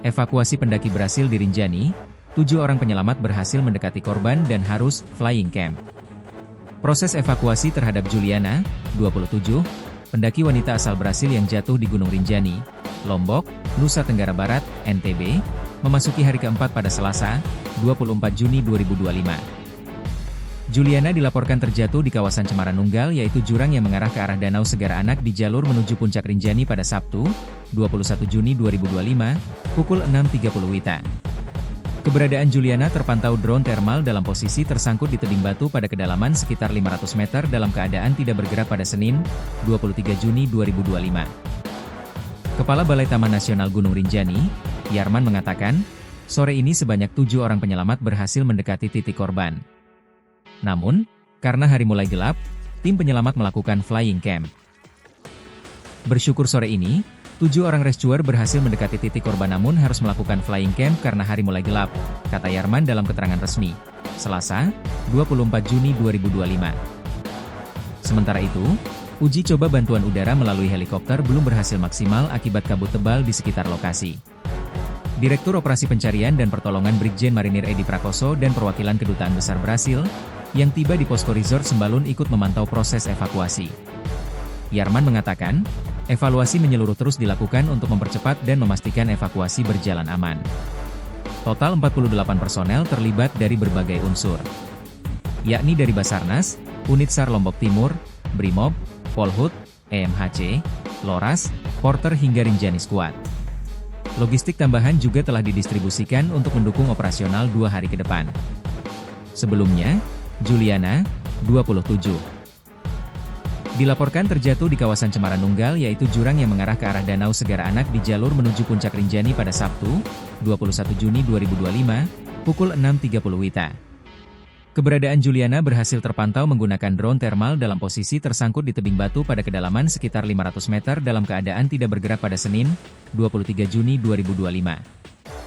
Evakuasi pendaki berhasil di Rinjani, 7 orang penyelamat berhasil mendekati korban dan harus flying camp. Proses evakuasi terhadap Juliana, 27, pendaki wanita asal Brasil yang jatuh di Gunung Rinjani, Lombok, Nusa Tenggara Barat, NTB, memasuki hari keempat pada Selasa, 24 Juni 2025. Juliana dilaporkan terjatuh di kawasan Cemaranunggal yaitu jurang yang mengarah ke arah Danau Segara Anak di jalur menuju Puncak Rinjani pada Sabtu, 21 Juni 2025, pukul 6.30 WITA. Keberadaan Juliana terpantau drone thermal dalam posisi tersangkut di tebing batu pada kedalaman sekitar 500 meter dalam keadaan tidak bergerak pada Senin, 23 Juni 2025. Kepala Balai Taman Nasional Gunung Rinjani, Yarman mengatakan, sore ini sebanyak 7 orang penyelamat berhasil mendekati titik korban. Namun, karena hari mulai gelap, tim penyelamat melakukan flying camp. Bersyukur sore ini, 7 orang rescuer berhasil mendekati titik korban namun harus melakukan flying camp karena hari mulai gelap, kata Yarman dalam keterangan resmi, Selasa, 24 Juni 2025. Sementara itu, uji coba bantuan udara melalui helikopter belum berhasil maksimal akibat kabut tebal di sekitar lokasi. Direktur Operasi Pencarian dan Pertolongan Brigjen Marinir Edi Prakoso dan perwakilan Kedutaan Besar Brasil, yang tiba di Posko Resort Sembalun ikut memantau proses evakuasi. Yarman mengatakan, evaluasi menyeluruh terus dilakukan untuk mempercepat dan memastikan evakuasi berjalan aman. Total 48 personel terlibat dari berbagai unsur, yakni dari Basarnas, Unit SAR Lombok Timur, Brimob, Polhut, EMHC, Loras, Porter hingga Rinjani Squad. Logistik tambahan juga telah didistribusikan untuk mendukung operasional 2 hari ke depan. Sebelumnya, Juliana, 27, dilaporkan terjatuh di kawasan Cemaranunggal yaitu jurang yang mengarah ke arah Danau Segara Anak di jalur menuju Puncak Rinjani pada Sabtu, 21 Juni 2025, pukul 6.30 WITA. Keberadaan Juliana berhasil terpantau menggunakan drone thermal dalam posisi tersangkut di tebing batu pada kedalaman sekitar 500 meter dalam keadaan tidak bergerak pada Senin, 23 Juni 2025.